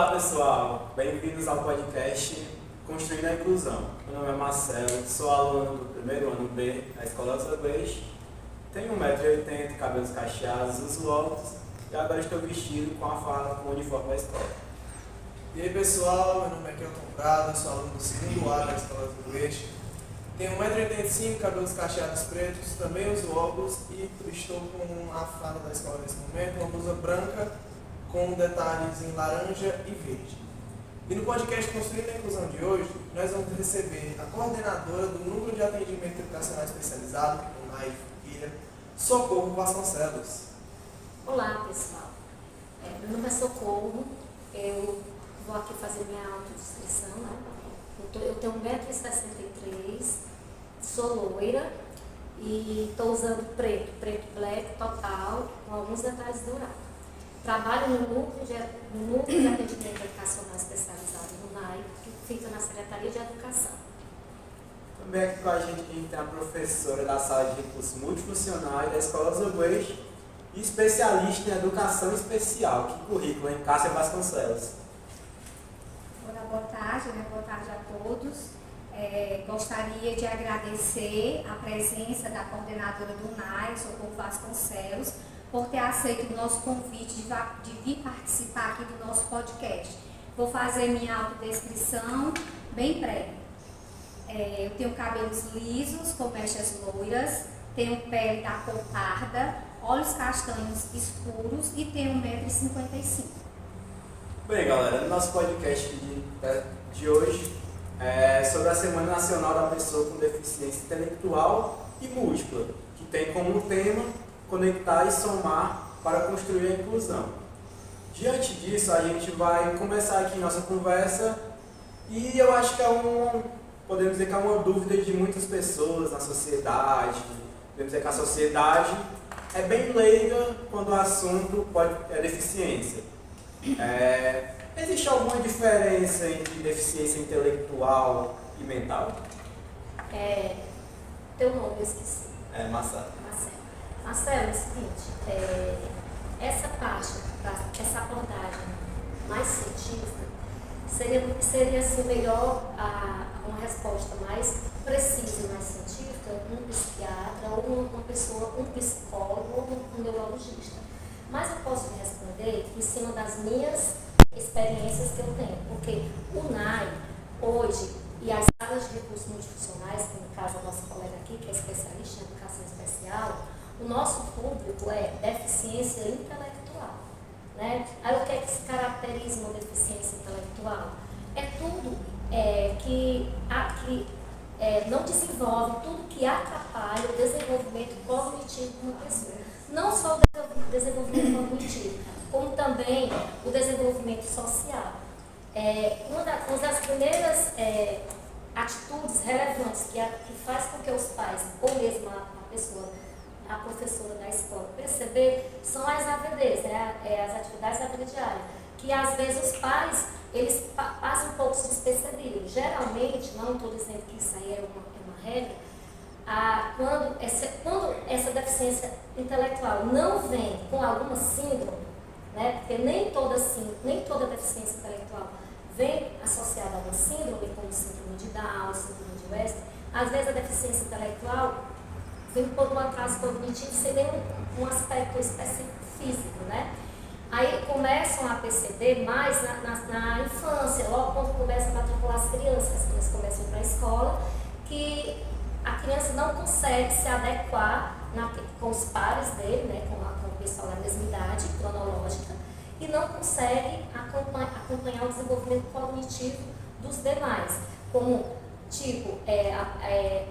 Olá pessoal, bem-vindos ao podcast Construindo a Inclusão. Meu nome é Marcelo, sou aluno do primeiro ano B da Escola Elza Reis, tenho 1,80 m, cabelos cacheados, uso óculos e agora estou vestido com o uniforme da escola. E aí pessoal, meu nome é Kelton Prado, sou aluno do segundo ano da Escola Elza Reis, tenho 1,85 m, cabelos cacheados pretos, também uso óculos e estou com a farda da escola nesse momento, uma blusa branca com detalhes em laranja e verde. E no podcast Construindo a Inclusão de hoje, nós vamos receber a coordenadora do Núcleo de Atendimento Educacional Especializado, o NAI Filha, Socorro Vasconcelos. Olá pessoal, meu nome é Socorro, eu vou aqui fazer minha autodescrição, né? Eu tenho 1,63 m, sou loira e estou usando preto black total, com alguns detalhes dourados. Trabalho no núcleo de atendimento educacional especializado no NAI, que fica na Secretaria de Educação. Também aqui com a gente tem a professora da sala de recursos multifuncionais da Escola Elza Reis e especialista em educação especial, que currículo, hein? Cássia Vasconcelos. Olá, boa tarde a todos. Gostaria de agradecer a presença da coordenadora do NAI, Socorro Vasconcelos, por ter aceito o nosso convite de vir participar aqui do nosso podcast. Vou fazer minha autodescrição bem breve. Eu tenho cabelos lisos, com mechas loiras, tenho pele da cor parda, olhos castanhos escuros e tenho 1,55 m. Bem, galera, no nosso podcast de hoje é sobre a Semana Nacional da Pessoa com Deficiência Intelectual e Múltipla, que tem como tema conectar e somar para construir a inclusão. Diante disso, a gente vai começar aqui nossa conversa e eu acho que podemos dizer que é uma dúvida de muitas pessoas na sociedade, podemos dizer que a sociedade é bem leiga quando o assunto é deficiência. Existe alguma diferença entre deficiência intelectual e mental? Teu nome eu esqueci. Marcelo. Marcelo, é o seguinte, essa parte, essa abordagem mais científica, seria assim, melhor uma resposta mais precisa e mais científica, um psiquiatra, ou uma pessoa, um psicólogo, ou um neurologista. Mas eu posso lhe responder em cima das minhas experiências que eu tenho, porque o NAI, hoje, e as salas de recursos multifuncionais, que no caso a nossa colega aqui, que é especialista em educação especial, o nosso público é deficiência intelectual. Né? Aí o que é que se caracteriza uma deficiência intelectual? É tudo que não desenvolve, tudo que atrapalha o desenvolvimento cognitivo de uma pessoa. Não só o desenvolvimento cognitivo, como também o desenvolvimento social. Uma das primeiras atitudes relevantes que faz com que os pais, ou mesmo a professora da escola perceber, são as AVDs, as atividades da vida diária, que às vezes os pais, eles passam um pouco despercebidos. Geralmente, não estou dizendo que isso aí é uma regra, quando essa deficiência intelectual não vem com alguma síndrome, né, porque nem toda deficiência intelectual vem associada a uma síndrome, como síndrome de Down, síndrome de West. Às vezes a deficiência intelectual vem por um atraso cognitivo, sem um aspecto específico físico, né? Aí começam a perceber mais na infância, logo quando começam a matricular as crianças começam a ir para a escola, que a criança não consegue se adequar com os pares dele, né, com o pessoal da mesma idade cronológica, e não consegue acompanhar o desenvolvimento cognitivo dos demais, como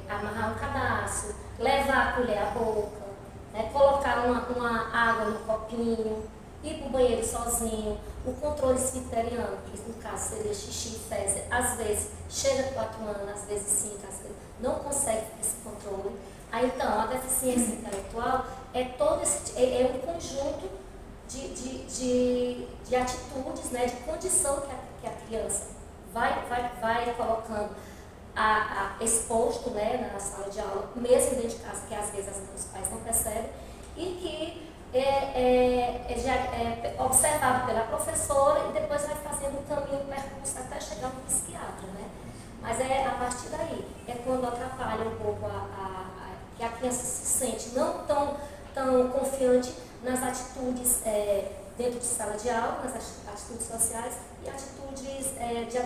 amarrar um cadastro, levar a colher à boca, né, colocar uma água no copinho, ir para o banheiro sozinho, o controle esfincteriano, que no caso seria xixi e fezes, às vezes chega a 4 anos, às vezes 5, às vezes não consegue esse controle. Aí então, a deficiência intelectual é um conjunto de atitudes, né, de condição que a criança vai colocando exposto, né, na sala de aula, mesmo dentro de casa, que às vezes os pais não percebem, e que é observado pela professora e depois vai fazendo o caminho, o percurso até chegar no psiquiatra, né? Mas é a partir daí, é quando atrapalha um pouco que a criança se sente não tão confiante nas atitudes dentro de sala de aula, nas atitudes sociais e atitudes de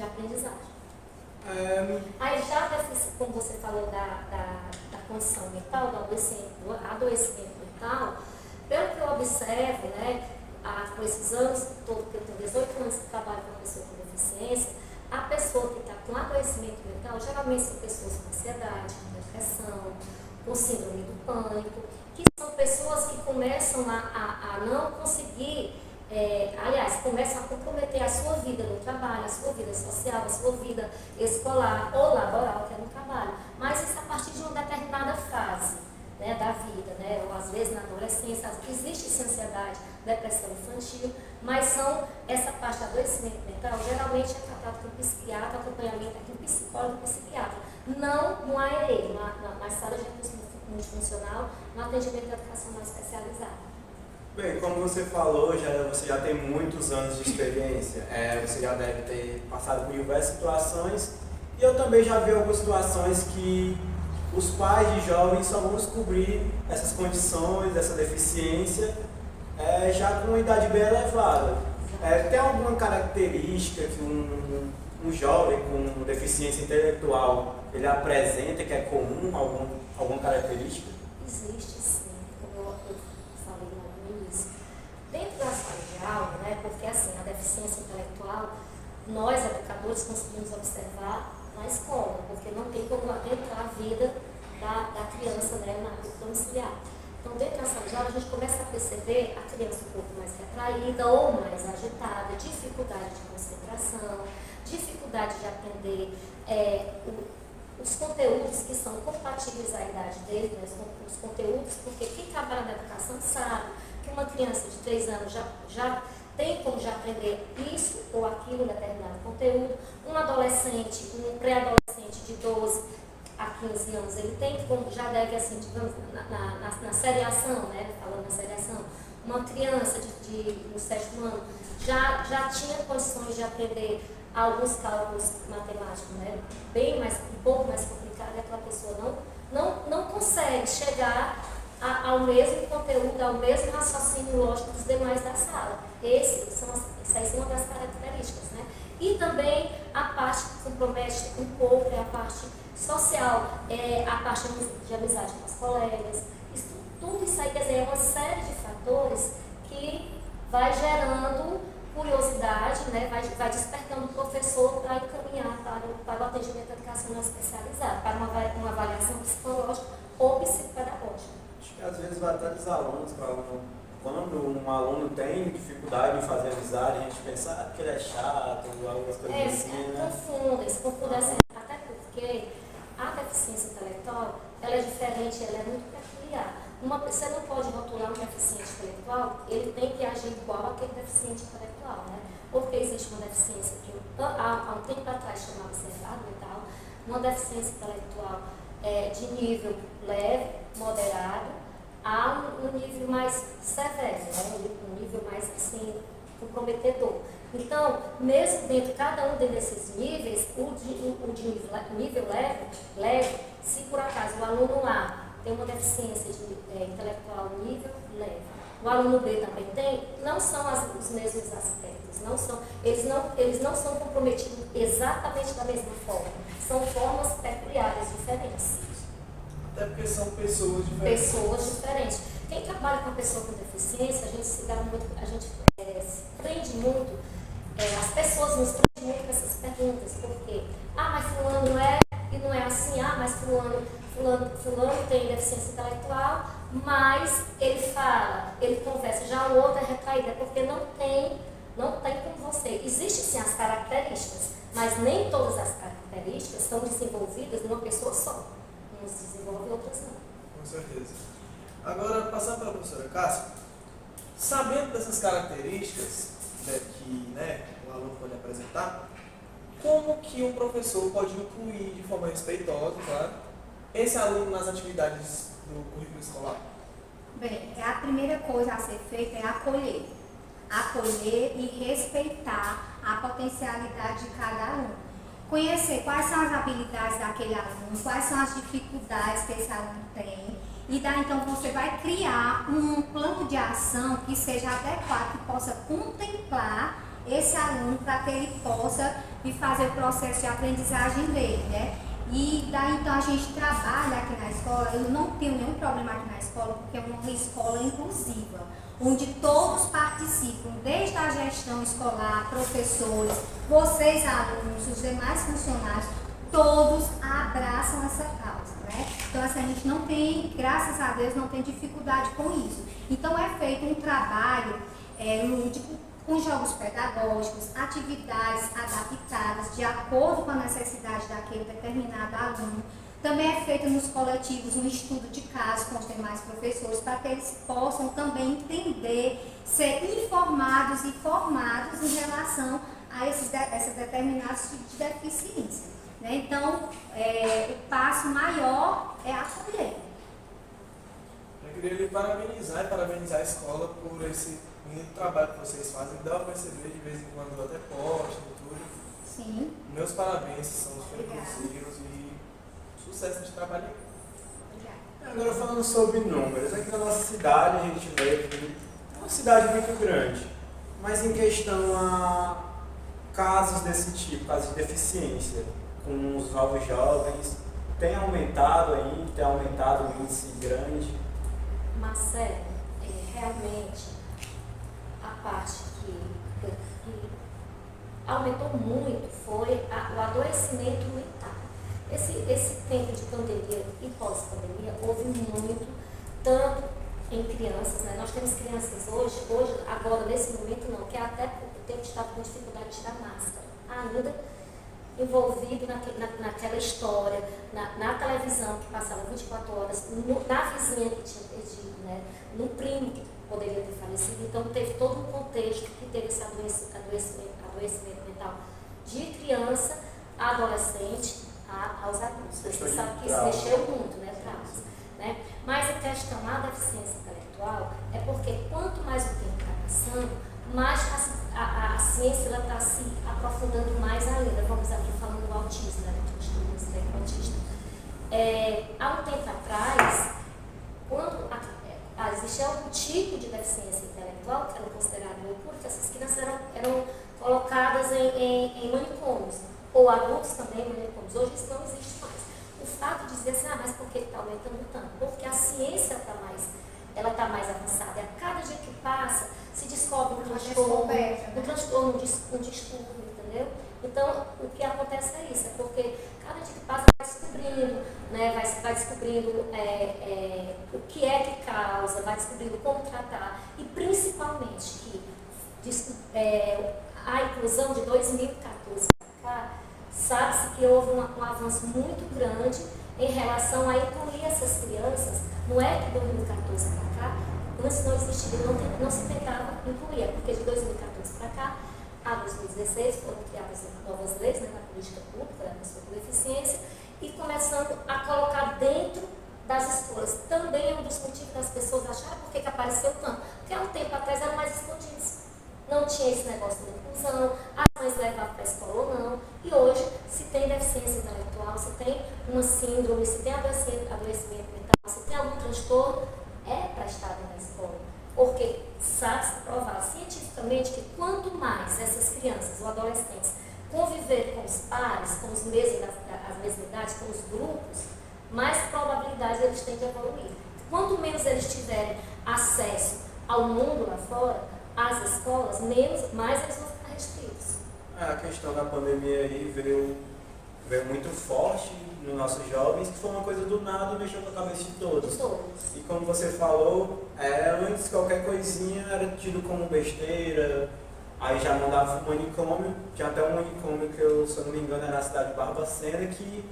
aprendizagem. Aí já, como você falou da condição mental, do adoecimento mental, pelo que eu observo, né, com esses anos, porque eu tenho 18 anos que trabalho com pessoa com deficiência, a pessoa que está com adoecimento mental, geralmente são pessoas com ansiedade, com depressão, com síndrome do pânico, que são pessoas que começam a não conseguir, começam a comprometer a sua vida no trabalho, a sua vida social, a sua vida escolar ou laboral, que é no trabalho. Mas isso a partir de uma determinada fase, né, da vida, né? Ou às vezes na adolescência, existe ansiedade, depressão infantil, mas essa parte do adoecimento mental geralmente é tratado com psiquiatra, acompanhamento aqui, um psicólogo e psiquiatra, não no AEE, na sala de recurso multifuncional, no atendimento educacional especializado. Bem, como você falou, você já tem muitos anos de experiência, você já deve ter passado por diversas situações, e eu também já vi algumas situações que os pais de jovens só vão descobrir essas condições, essa deficiência, já com uma idade bem elevada. Tem alguma característica que um jovem com deficiência intelectual ele apresenta que é comum, alguma característica? Existe sim, como eu falei lá no início. Dentro da sala de aula, né, porque assim, a deficiência intelectual, nós educadores conseguimos observar na escola, porque não tem como adentrar a vida da criança, né, na vida domiciliar. Então, dentro da sala de aula, a gente começa a perceber a criança um pouco mais retraída ou mais agitada, dificuldade de concentração, dificuldade de aprender os conteúdos que são compatíveis à idade dele, né, os conteúdos, porque quem trabalha na educação sabe que uma criança de 3 anos já tem como já aprender isso ou aquilo, determinado conteúdo. Um adolescente, um pré-adolescente de 12 a 15 anos, ele tem como, já deve, assim, digamos, na seriação, né, falando na seriação, uma criança no 7º ano já tinha condições de aprender alguns cálculos matemáticos, né, um pouco mais complicado, e aquela pessoa não consegue chegar ao mesmo conteúdo, ao mesmo raciocínio lógico dos demais da sala. Essa é uma das características, né? E também a parte que compromete um pouco é a parte social, a parte de amizade com os colegas. Tudo isso aí, quer dizer, é uma série de fatores que vai gerando curiosidade, né? vai despertando o professor para encaminhar para o atendimento educacional especializado, para uma avaliação psicológica ou psicopedagógica. Acho que às vezes vai até dos alunos, quando um aluno tem dificuldade em fazer amizade, a gente pensa que ele é chato, algumas coisas assim, né? Se confunde até porque a deficiência intelectual, ela é diferente, ela é muito peculiar. Você não pode rotular um deficiente intelectual, ele tem que agir igual àquele deficiente intelectual, né? Porque existe uma deficiência que há um tempo atrás chamava-se retardado mental, uma deficiência intelectual de nível leve, moderado, a um nível mais severo, né? Um nível mais assim, comprometedor. Então, mesmo dentro de cada um desses níveis, o nível leve, se por acaso o aluno A tem uma deficiência intelectual nível leve, o aluno B também tem, não são os mesmos aspectos, eles não são comprometidos exatamente da mesma forma, são formas peculiares, diferentes. Até porque são pessoas diferentes. Pessoas diferentes. Quem trabalha com a pessoa com deficiência, a gente se prende muito, as pessoas nos prendem muito com essas perguntas, porque, mas fulano não é, e não é assim, mas fulano tem deficiência intelectual, mas ele conversa, já o outro é retraído, porque não tem como você. Existem sim as características, mas nem todas as características são desenvolvidas numa pessoa só. Uns desenvolvem, outras não. Com certeza. Agora, passando para a professora Cássia, sabendo dessas características que o aluno pode apresentar, como que um professor pode incluir de forma respeitosa, claro, esse aluno nas atividades do currículo escolar? Bem, a primeira coisa a ser feita é acolher. Acolher e respeitar a potencialidade de cada aluno. Conhecer quais são as habilidades daquele aluno, quais são as dificuldades que esse aluno tem. E daí então você vai criar um plano de ação que seja adequado, que possa contemplar esse aluno para que ele possa vir fazer o processo de aprendizagem dele, né? E daí então a gente trabalha aqui na escola, eu não tenho nenhum problema aqui na escola, porque é uma escola inclusiva, onde todos participam, desde a gestão escolar, professores, vocês alunos, os demais funcionários, todos abraçam essa causa, né? Então assim, a gente não tem, graças a Deus, não tem dificuldade com isso. Então é feito um trabalho lúdico, com jogos pedagógicos, atividades adaptadas de acordo com a necessidade daquele determinado aluno. Também é feito nos coletivos um estudo de caso com os demais professores para que eles possam também entender, ser informados e formados em relação a esses determinados tipos de deficiência, né? Então, o passo maior é acolher. Eu queria lhe parabenizar e parabenizar a escola por esse lindo trabalho que vocês fazem. Dá para perceber de vez em quando até posto e tudo. Sim. Meus parabéns, são super Obrigada. inclusivos e sucesso de trabalho. Obrigada. Agora falando sobre números, aqui na nossa cidade a gente vê que é uma cidade muito grande, mas em questão a casos desse tipo, casos de deficiência, com os novos jovens, tem aumentado um índice grande? Marcelo, realmente a parte que aumentou muito foi o adoecimento mental. Esse tempo de pandemia e pós-pandemia houve muito, tanto em crianças, né? Nós temos crianças hoje, agora nesse momento não, que até pouco tempo estavam com dificuldade de tirar máscara, ainda envolvido naquela história, na televisão que passava 24 horas, na vizinha que tinha perdido, né? No primo que poderia ter falecido. Então teve todo um contexto que teve esse adoecimento mental de criança a adolescente aos adultos. Você sabe que isso mexeu muito, né? Traumas, né? Mas a questão da deficiência intelectual é porque quanto mais o tempo está passando, mais a ciência está se aprofundando mais ainda. Vamos aqui falando do autismo, né? Do transtorno autista. Há um tempo atrás, quando existia algum tipo de deficiência intelectual que era considerado loucura, que essas crianças eram colocadas em manicômios, ou adultos também em manicômios. Hoje isso não existe mais. O fato de dizer assim, mas por que está aumentando tanto? Porque a ciência está mais avançada. E a cada dia que passa, se descobre um transtorno, um distúrbio, entendeu? Então, o que acontece é isso, é porque cada dia que passa vai descobrindo, né, vai descobrindo o que é que causa, vai descobrindo como tratar, e principalmente que a inclusão de 2014 para cá, sabe-se que houve um avanço muito grande em relação a incluir essas crianças. Não é que 2014 para cá, antes não existia, não se tentava incluir, porque de 2014 para cá, a 2016 foram criadas novas leis, né, na política pública da pessoa com deficiência, e começando a colocar dentro das escolas. Também é um dos motivos das pessoas acharem por que apareceu tanto, porque há um tempo atrás eram mais escondidos. Não tinha esse negócio da inclusão, as mães levavam para a escola ou não, e hoje, se tem deficiência intelectual, se tem uma síndrome, se tem adoecimento mental, se tem algum transtorno, é para estar dentro da escola. Porque sabe-se provar cientificamente que quanto mais essas crianças ou adolescentes conviverem com os pares, com as mesmas idades, com os grupos, mais probabilidades eles têm de evoluir. Quanto menos eles tiverem acesso ao mundo lá fora, às escolas, mais eles vão ficar restritos. A questão da pandemia aí veio muito forte nos nossos jovens, que foi uma coisa do nada, mexeu com a cabeça de todos. E como você falou, antes qualquer coisinha era tido como besteira, aí já mandava pro manicômio. Tinha até um manicômio que eu, se eu não me engano, era na cidade de Barbacena, que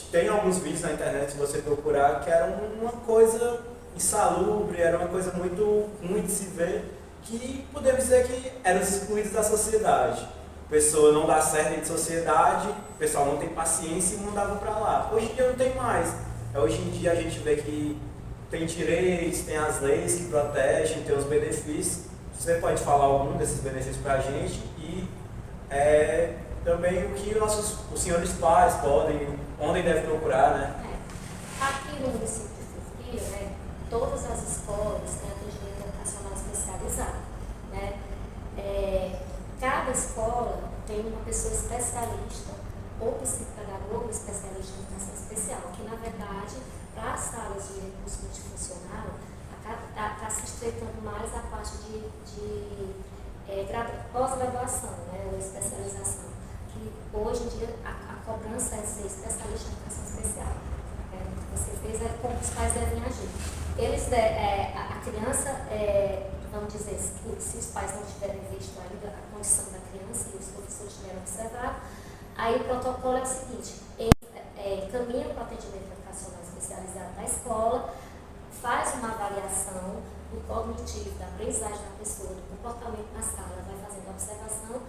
tem alguns vídeos na internet, se você procurar, que era uma coisa insalubre, era uma coisa muito ruim de se ver, que podemos dizer que eram excluídos da sociedade. A pessoa não dá certo em sociedade, o pessoal não tem paciência e mandavam para lá. Hoje em dia não tem mais. Hoje em dia a gente vê que tem direitos, tem as leis que protegem, tem os benefícios. Você pode falar algum desses benefícios para a gente e também o que os senhores pais podem, onde devem procurar, né? Aqui no município de Forquilha, né, todas as escolas têm atendimento educacional especializado, né? Cada escola tem uma pessoa especialista, ou psicopedagogo ou especialista em educação especial, que na verdade, para as salas de recurso multifuncional, está se estreitando mais a parte de pós-graduação, né, ou especialização, que hoje em dia a cobrança é ser especialista em educação especial. Você fez como os pais devem agir. A criança, vamos dizer, se os pais não tiverem visto ainda a condição da criança e os professores tiverem observado, aí o protocolo é o seguinte: encaminha para o atendimento educacional especializado da escola, faz uma avaliação do cognitivo, da aprendizagem da pessoa, do comportamento na sala, vai fazendo a observação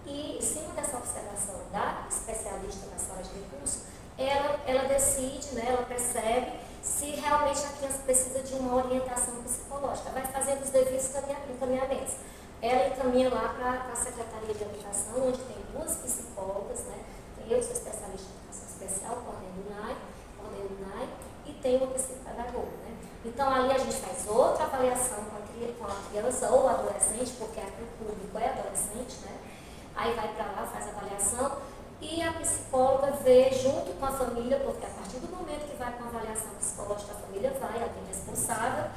e, em cima dessa observação da especialista na sala de recurso, ela decide, né, ela percebe se realmente a criança precisa de uma orientação psicológica, vai fazendo os devidos encaminhamentos. Ela encaminha lá para a Secretaria de Educação, onde tem 2 psicólogas, né? Tem eu, sou especialista em educação especial, coordeno o NAI, e tem uma psicopedagoga, né? Então ali a gente faz outra avaliação com a criança ou adolescente, porque aqui o público é adolescente, né? Aí vai para lá, faz a avaliação e a psicóloga vê junto com a família, porque a partir do momento que vai com a avaliação psicológica, a família vai, alguém responsável,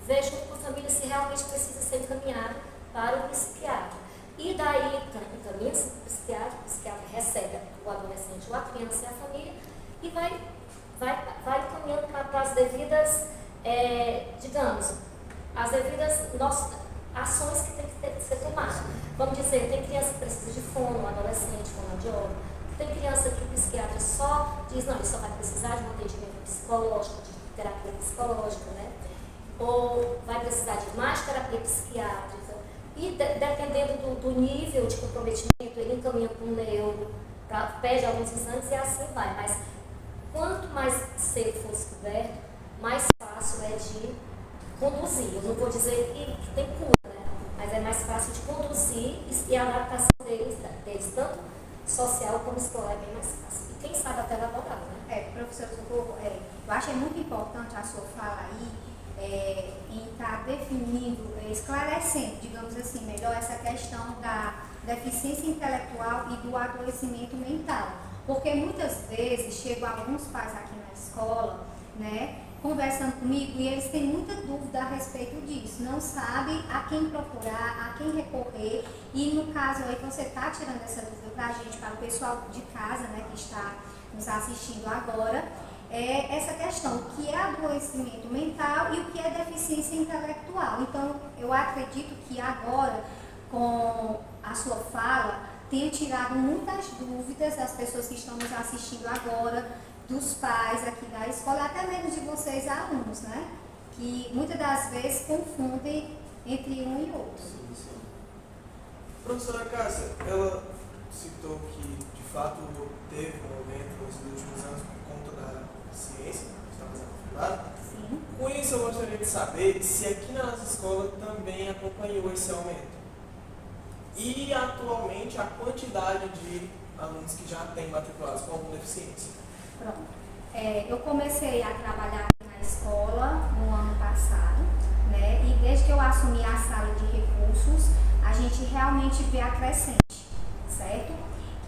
vê junto com a família se realmente precisa ser encaminhado para o psiquiatra. E daí encaminha-se para o psiquiatra recebe o adolescente ou a criança e a família e vai encaminhando para as devidas, digamos, as devidas ações que tem que ser tomadas. Vamos dizer, tem criança que precisa de fono, adolescente, fonoaudiólogo, tem criança que o psiquiatra só diz, não, ele só vai precisar de um atendimento psicológico, de terapia psicológica, né? Ou vai precisar de mais terapia psiquiátrica. E dependendo do nível de comprometimento, ele encaminha para um neuro, pede alguns exames e assim vai. Mas quanto mais cedo for descoberto, mais fácil é de conduzir. Eu não vou dizer que tem cura, né? Mas é mais fácil de conduzir e a adaptação deles tanto social como escolar, é bem mais fácil. E quem sabe até laboral, né? Professor Socorro, eu acho muito importante a sua fala aí, em estar definindo, esclarecendo, digamos assim, melhor essa questão da deficiência intelectual e do adoecimento mental. Porque muitas vezes chegam alguns pais aqui na escola, né, conversando comigo e eles têm muita dúvida a respeito disso, não sabem a quem procurar, a quem recorrer, e no caso aí você está tirando essa dúvida para a gente, para o pessoal de casa, né, que está nos assistindo agora, essa questão, o que é adoecimento mental e o que é deficiência intelectual. Então, eu acredito que agora, com a sua fala, tenha tirado muitas dúvidas das pessoas que estão nos assistindo agora, dos pais aqui da escola, até mesmo de vocês alunos, né? Que muitas das vezes confundem entre um e outro. Professora Cássia, ela citou que de fato teve um aumento nos últimos anos por conta da ciência, que está fazendo faculdade. Sim. Com isso eu gostaria de saber se aqui na nossa escola também acompanhou esse aumento. E atualmente a quantidade de alunos que já têm matriculados com alguma deficiência. Pronto. Eu comecei a trabalhar na escola no ano passado, né? E desde que eu assumi a sala de recursos, a gente realmente vê a crescente, certo?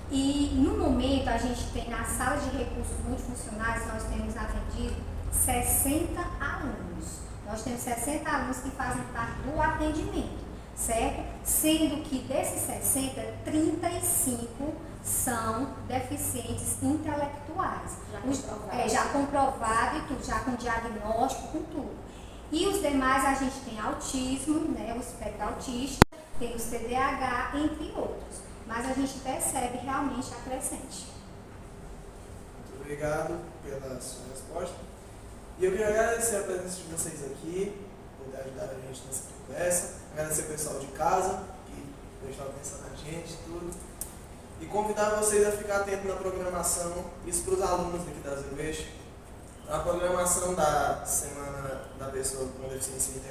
E no momento a gente tem na sala de recursos multifuncionais, nós temos atendido 60 alunos. Nós temos 60 alunos que fazem parte do atendimento, certo? Sendo que desses 60, 35 são deficientes intelectuais. Já comprovado e tudo, já com diagnóstico, com tudo. E os demais a gente tem autismo, né, o espectro autista, tem o TDAH, entre outros. Mas a gente percebe realmente a crescente. Muito obrigado pela sua resposta. E eu queria agradecer a presença de vocês aqui, por poder ajudar a gente nessa conversa. Agradecer o pessoal de casa, que prestou atenção na gente e tudo. E convidar vocês a ficar atentos na programação, isso para os alunos aqui da Zero Eixo, A programação da Semana da Pessoa com Deficiência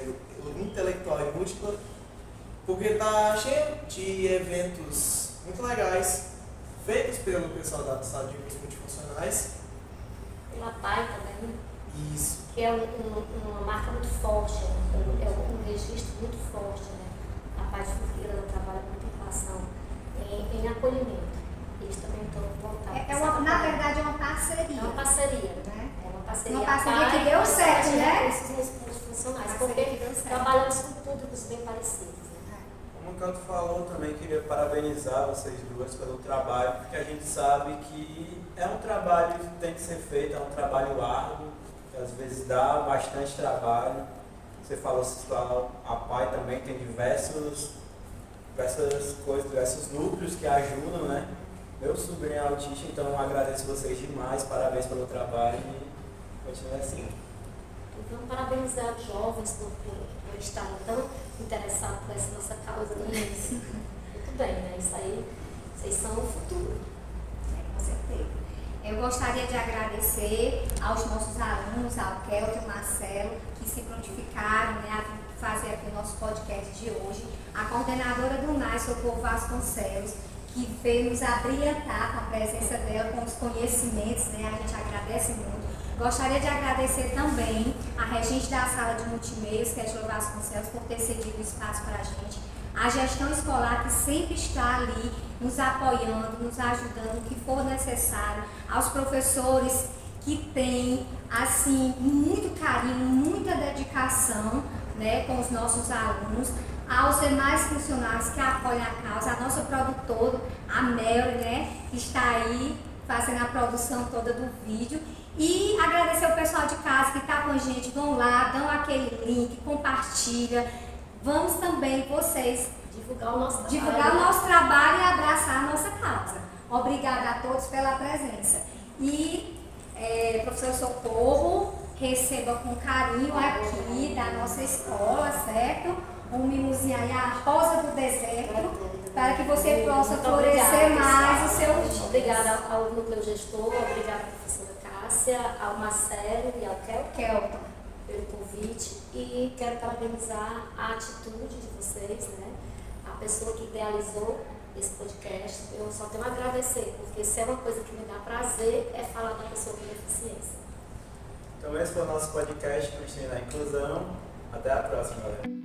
Intelectual e Múltipla, porque está cheio de eventos muito legais, feitos pelo pessoal da Sala de Eventos Multifuncionais. Pela PAI também, Isso. que é uma marca muito forte, é um registro muito forte, né? A PAI de Figueira trabalha muito em relação em acolhimento. Eles também estão voltados. Na verdade, é uma parceria. É uma parceria, né? É uma parceria. Uma parceria que deu certo, né? Os funcionários, Parceria que porque deu certo. trabalhamos com públicos bem parecidos. Né? Como o Canto falou, também queria parabenizar vocês duas pelo trabalho, porque a gente sabe que é um trabalho que tem que ser feito, é um trabalho árduo, que às vezes dá bastante trabalho. Você falou, a PAI também tem diversas coisas, diversos núcleos que ajudam, né? Meu sobrinho é autista, então agradeço vocês demais, parabéns pelo trabalho e continue assim. Então, parabenizar os jovens por estarem tão interessados por essa nossa causa. Né? Muito bem, né? Isso aí, vocês são o futuro. Com certeza. Eu gostaria de agradecer aos nossos alunos, ao Kelton e ao Marcelo, que se prontificaram, né, a fazer aqui o nosso podcast de hoje. A coordenadora do NAI, Socorro Vasconcelos, que veio nos abrilhantar com a presença dela, com os conhecimentos, né? A gente agradece muito. Gostaria de agradecer também a regente da sala de multimeios, que é a Jo Vasconcelos, por ter cedido o espaço para a gente. A gestão escolar, que sempre está ali nos apoiando, nos ajudando, o que for necessário. Aos professores que têm, assim, muito carinho, muita dedicação, né, com os nossos alunos. Aos demais funcionários que apoiam a causa, a nossa produtora, a Mary, né, que está aí fazendo a produção toda do vídeo. E agradecer o pessoal de casa que está com a gente, vão lá, dão aquele link, compartilha. Vamos também, vocês, divulgar o nosso trabalho e abraçar a nossa causa. Obrigada a todos pela presença. E, professor Socorro, receba com carinho aqui da nossa escola, certo? Um mimosinho aí, a rosa do deserto, para que você possa florescer mais o seu dia. Obrigada ao núcleo gestor, obrigada à professora Cássia, ao Marcelo e ao Kelton pelo convite. E quero parabenizar a atitude de vocês, né? A pessoa que idealizou esse podcast. Eu só tenho a agradecer, porque se é uma coisa que me dá prazer, é falar da pessoa com deficiência. Então esse foi o nosso podcast Construindo a Inclusão. Até a próxima, galera.